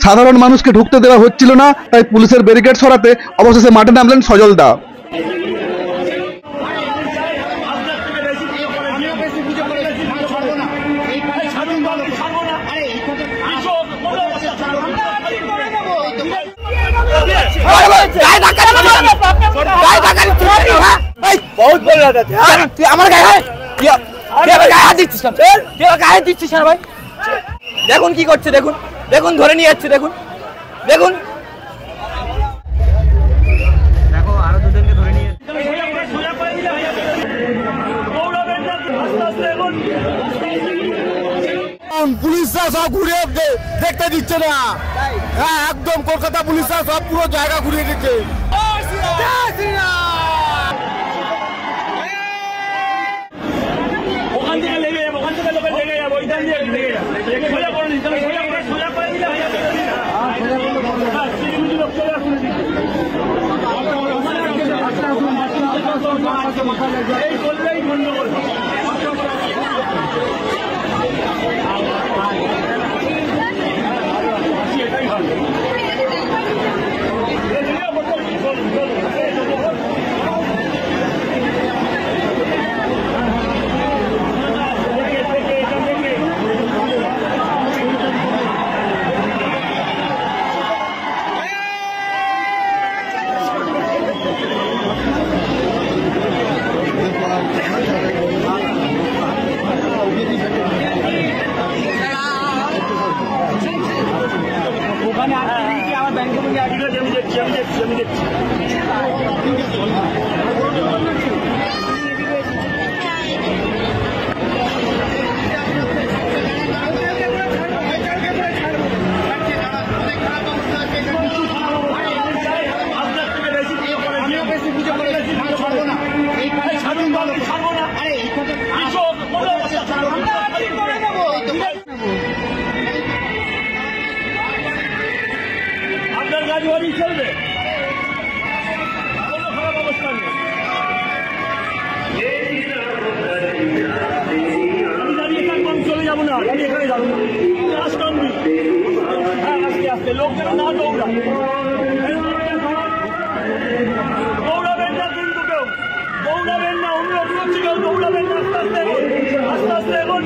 সাধারণ মানুষকে ঢুকতে দেওয়া হচ্ছিল না, তাই পুলিশের ব্যারিকেড সরাতে অবশেষে মাঠে নামলেন সজলদা। बहुत बोल रहा था আমার গায়ে হাত দিচ্ছিস না গায়ে দিচ্ছিস না ভাই। দেখুন কি করছে, দেখুন দেখুন ধরে নিয়ে যাচ্ছে, দেখুন দেখুন দেখো আরো দুজনকে ধরে নিয়ে পুলিশরা সব ঘুরিয়ে দেখতে দিচ্ছে না। হ্যাঁ একদম কলকাতা পুলিশরা সব পুরো জায়গা ঘুরিয়ে দিচ্ছে। ওখান থেকে লেগে যাবো, ওখান থেকে লোকে লেগে যাবো, ওইখান দিয়ে লেগে যাবো, সোজা করে দিতে হবে, সোজা করে দিলে হয়ে যাবে। এই করলেই গন্ডগোল। এটাই ভালো। আপনার গাড়ি বাড়ি চলবে, কোনো খারাপ অবস্থা নেই। আমি দাঁড়িয়ে থাকবো, আমি চলে যাবো না, আমি এখানে যাবো না। হ্যাঁ আস্তে আস্তে, লোক যেন না দৌড়া, দৌড়াবেন না কিন্তু কেউ, দৌড়াবেন না, অনুরোধ করছি কেউ দৌড়াবেন না, আস্তে আস্তে এগোন, আস্তে আস্তে এগোন।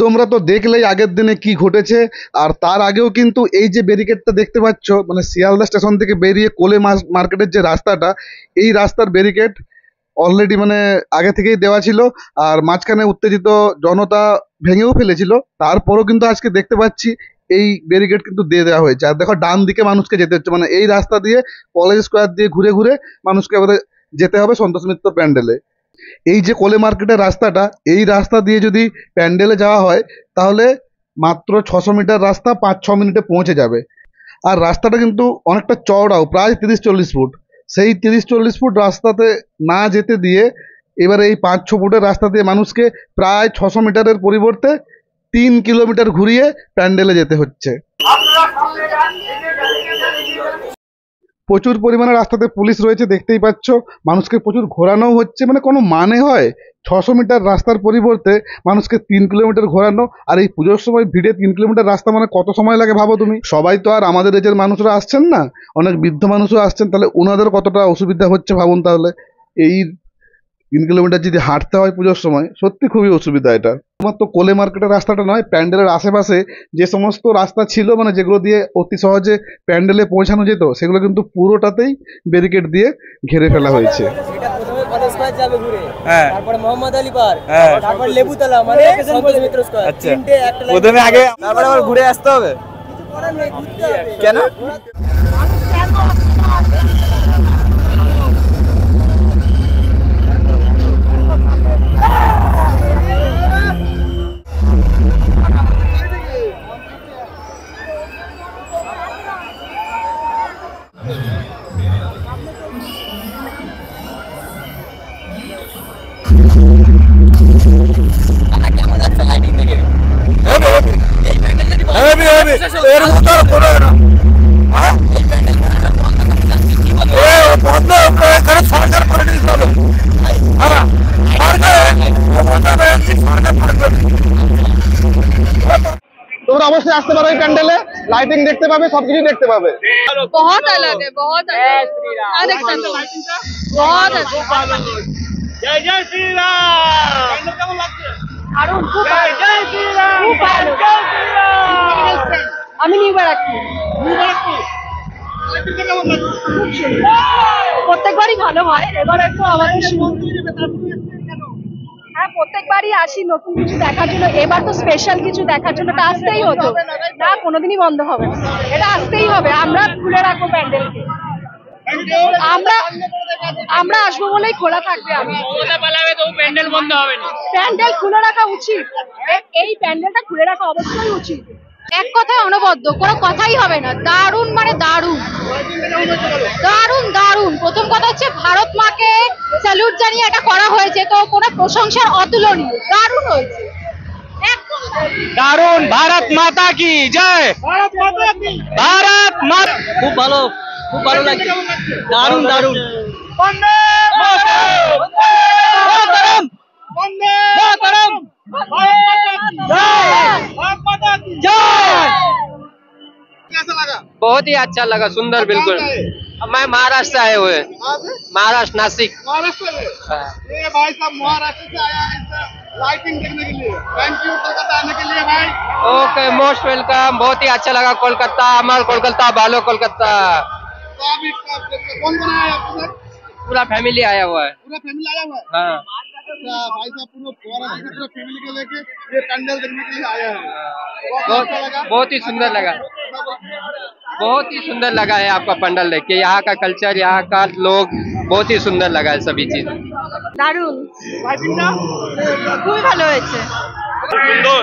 তোমরা তো দেখলেই আগের দিনে কি ঘটেছে। আর তার আগেও কিন্তু এই যে ব্যারিকেডটা দেখতে পাচ্ছ, মানে শিয়ালদা স্টেশন থেকে বেরিয়ে কোলে মার্কেটের যে রাস্তাটা, এই রাস্তার ব্যারিকেড অলরেডি মানে আগে থেকেই দেওয়া ছিল। আর মাঝখানে উত্তেজিত জনতা ভেঙেও ফেলেছিল, তারপরও কিন্তু আজকে দেখতে পাচ্ছি এই ব্যারিকেড কিন্তু দিয়ে দেওয়া হয়েছে। আর দেখো ডান দিকে মানুষকে যেতে হচ্ছে, মানে এই রাস্তা দিয়ে কলেজ স্কোয়ার দিয়ে ঘুরে ঘুরে মানুষকে এবারে যেতে হবে সন্তোষ মিত্র প্যান্ডেলে। এই যে কোলে মার্কেটের রাস্তাটা, এই রাস্তা দিয়ে যদি প্যান্ডেলে যাওয়া হয় তাহলে মাত্র 600 মিটার রাস্তা 5-6 মিনিটে পৌঁছে যাবে। আর রাস্তাটা কিন্তু অনেকটা চওড়াও, প্রায় 30-40 ফুট। সেই 30-40 ফুট রাস্তাতে না যেতে দিয়ে এবারে এই 5-6 ফুটের রাস্তা দিয়ে মানুষকে প্রায় 600 মিটারের পরিবর্তে 3 কিলোমিটার ঘুরিয়ে প্যান্ডেলে যেতে হচ্ছে। প্রচুর পরিমাণে রাস্তাতে পুলিশ রয়েছে দেখতেই পাচ্ছ, মানুষকে প্রচুর ঘোরানো হচ্ছে, মানে কোনো মানে হয় 600 মিটার রাস্তার পরিবর্তে মানুষকে 3 কিলোমিটার ঘোরানো। আর এই পুজোর সময় ভিড়ে 3 কিলোমিটার রাস্তা মানে কত সময় লাগে ভাবো তুমি। সবাই তো আর আমাদের এজের মানুষরা আসছেন না, অনেক বৃদ্ধ মানুষও আসছেন, তাহলে ওনাদের কতটা অসুবিধা হচ্ছে ভাবুন। তাহলে এই 3 কিলোমিটার যদি হাঁটতে হয় পুজোর সময়, সত্যি খুবই অসুবিধা এটা। আমার তো কোলে মার্কেটের রাস্তাটা নয়, প্যান্ডেলের আশেপাশে যে সমস্ত রাস্তা ছিল, মানে যেগুলো দিয়ে অতি সহজে প্যান্ডেলে পৌঁছানো যেত, সেগুলো কিন্তু পুরোটাতেই ব্যারিকেড দিয়ে ঘিরে ফেলা হয়েছে। এটা প্রথমে কলেজ স্কয়ার যাবে ঘুরে, হ্যাঁ তারপরে মোহাম্মদ আলী পার্ক, হ্যাঁ তারপর লেবুতলা মানে সন্তোষ মিত্র স্কয়ার, আচ্ছা তিনটে একটা লাইন। প্রথমে আগে তারপরে আবার ঘুরে আসতে হবে করার নেই, ঘুরতে হবে। কেন? তোমরা অবশ্যই আসতে পারো এই প্যান্ডেলে, লাইটিং দেখতে পাবে, সবকিছু দেখতে পাবে। बहुत अलग है, बहुत अलग है। हाँ, देख सकते हो। बहुत अच्छा। জয় জয় শ্রীরাম। কেমন লাগছে? দারুণ, খুব জয় ভালো। জয় শ্রীরাম। খুব ভালো। জয় শ্রীরাম। আমি নিউ ব্যারাকপুর। কেমন লাগছে? প্রত্যেকবারই ভালো হয়, এবার একটু আমাদের হ্যাঁ প্রত্যেকবারই আসি নতুন কিছু দেখার জন্য, এবার তো স্পেশাল কিছু দেখার জন্য এটা আসতেই হতো না, কোনোদিনই বন্ধ হবে না, এটা আসতেই হবে। আমরা খুলে রাখবো প্যান্ডেলকে, আমরা আসবো বলেই খোলা থাকবে। প্যান্ডেল বন্ধ হবে না। প্যান্ডেল খুলে রাখা উচিত, এই প্যান্ডেলটা খুলে রাখা অবশ্যই উচিত। এক কথায় অনবদ্য, কোনো কথাই হবে না। দারুণ মানে দারুণ, দারুণ দারুণ। প্রথম কথা হচ্ছে ভারত মাকে স্যালুট জানিয়ে এটা করা হয়েছে, তো কোনো প্রশংসার অতুলনীয়, দারুণ হয়েছে একদম দারুণ। ভারত মাতা কি জয়। ভারত মাতা। খুব ভালো, খুব ভালো লাগছে, দারুণ দারুণ। বন্দে মাতরম। বন্দে মাতরম। भारत माता की জয়। कैसा लगा? बहुत ही अच्छा लगा, सुंदर बिल्कुल। मैं महाराष्ट्र से आए हुए, महाराष्ट्र नासिक। महाराष्ट्र में ये भाई साहब महाराष्ट्र से आया है इस लाइटिंग देखने के लिए। थैंक यू कोलकाता आने के लिए भाई। Okay, most welcome. बहुत ही अच्छा लगा कोलकाता, हमारा कोलकाता, भालो कोलकाता। तो अभी कौन कौन आया है आपके साथ? पूरा फैमिली आया हुआ है। पूरा फैमिली आया हुआ है? हाँ, अच्छा, भाई साहब पूरा फैमिली को लेके ये पैंडल देखने के लिए आया है। बहुत बहुत अच्छा लगा। बहुत ही सुंदर लगा, बहुत ही सुंदर लगा है आपका पंडाल देख के। यहाँ का कल्चर, यहाँ का लोग, बहुत ही सुंदर लगा है सभी चीज। দারুণ, লাইটিংটা খুবই ভালো হয়েছে। সুন্দর।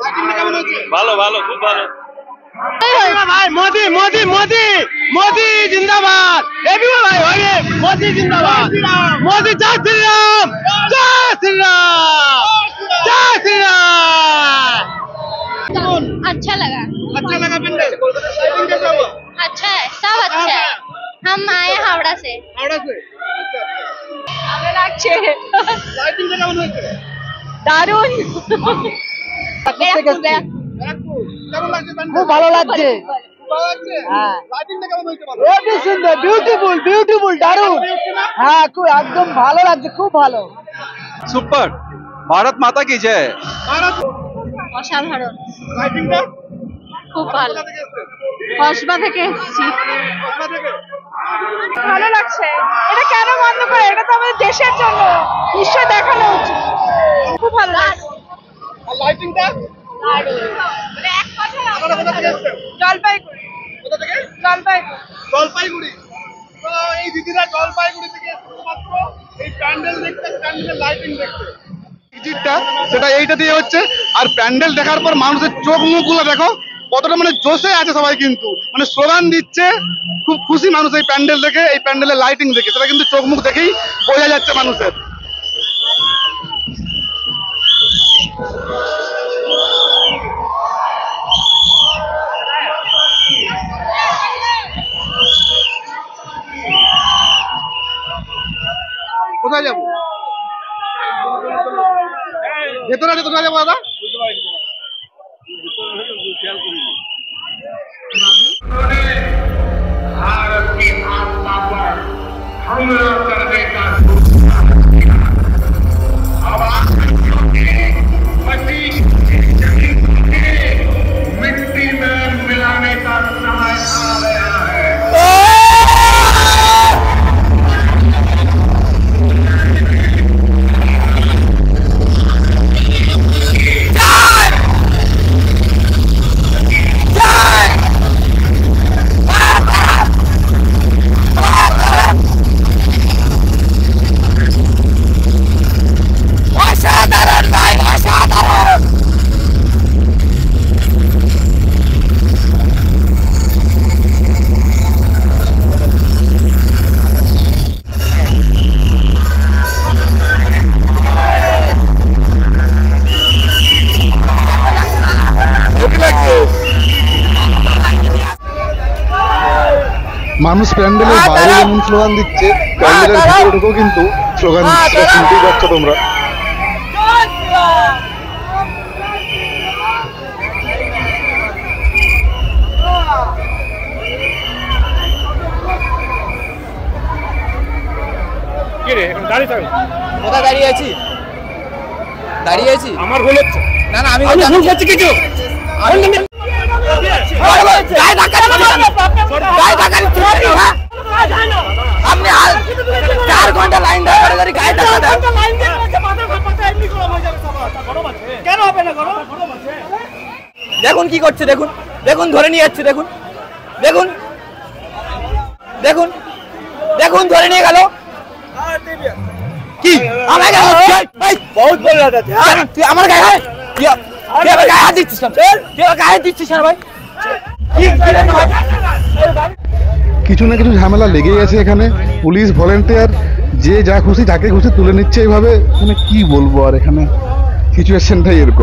লাইটিংটা কেমন হয়েছে? ভালো ভালো, খুব ভালো। भाई मोदी मोदी मोदी मोदी जिंदाबाद। ये भी भाई होइए मोदी जिंदाबाद। मोदी जय श्री राम, जय श्री राम, जय श्री राम। अच्छा लगा, अच्छा लगा पैंडल? लाइटिंग कैसा हुआ? अच्छा है, सब अच्छा है। हम आए हावड़ा से। हावड़ा से? अच्छा। ভালো লাগছে, লাইটিংটা কেমন হয়েছে? দারুণ। ব্যারাকপুর। কেমন লাগছে প্যান্ডেল? খুব ভালো লাগছে, খুব ভালো লাগছে? হ্যাঁ। লাইটিংটা কেমন হয়েছে বলো? খুবই সুন্দর, বিউটিফুল বিউটিফুল, দারুণ। হ্যাঁ, খুব একদম ভালো লাগছে, খুব ভালো। सुपर। भारत माता की जय। ভারত। অসাধারণ, লাইটিংটা খুব ভালো। কোথা থেকে এসেছে? কসবা থেকে এসেছি। কোথা থেকে? ভালো লাগছে, এটা কেন বন্ধ করে, এটা তো আমাদের দেশের জন্য, নিশ্চয় দেখানো উচিত। খুব ভালো লাগছে, আর লাইটিংটা মানে এক কথায় আপনারা কোথা থেকে এসেছেন? জলপাইগুড়ি, কোথা থেকে? জলপাইগুড়ি। জলপাইগুড়ি। তো এই দিদিরা জলপাইগুড়ি থেকে এসেছে মাত্র এই প্যান্ডেল দেখতে, প্যান্ডেলের লাইটিং দেখতে। ভিজিটটা সেটা এইটা দিয়ে হচ্ছে। আর প্যান্ডেল দেখার পর মানুষের চোখ মুখগুলো দেখো কতটা মানে জোশে আছে সবাই, কিন্তু মানে স্লোগান দিচ্ছে, খুব খুশি মানুষ এই প্যান্ডেল দেখে, এই প্যান্ডেলের লাইটিং দেখে, সেটা কিন্তু চোখ মুখ দেখেই বোঝা যাচ্ছে মানুষের। কোথায় যাবো? ভেতরে আছে, কোথায় যাবো দাদা? भारत की आत्मा पर हमला करने का अब मिट्टी में मिलाने का समय आ गया है। মানুষ প্যান্ডেলের বাইরে যেমন স্লোগান দিচ্ছে, প্যান্ডেলের ভিতরে ঢুকেও কিন্তু স্লোগান দিচ্ছে, শুনতেই পাচ্ছ তোমরা। কোথায় দাঁড়িয়ে আছি? দাঁড়িয়ে আছি আমার ভুল হচ্ছে। না না আমি ভুল করছি কিছু। আপনি 4 ঘন্টা লাইন ধরে গায়ে ধাক্কা দেন। কেন হবে না? দেখুন কি করছে, দেখুন দেখুন ধরে নিয়ে যাচ্ছে, দেখুন দেখুন দেখুন দেখুন ধরে নিয়ে গেল। কি আমার গায়ে বহুত বল রাখা তুই আমার গায়ে গায়ে হাত দিচ্ছিস না? গায়ে দিচ্ছিস না ভাই? কিছু না কিছু ঝামেলা লেগেই আছে এখানে। পুলিশ, ভলেন্টিয়ার, যে যা খুশি যাকে খুশি তুলে নিচ্ছে এইভাবে। মানে কি বলবো আর, এখানে সিচুয়েশনটাই এরকম।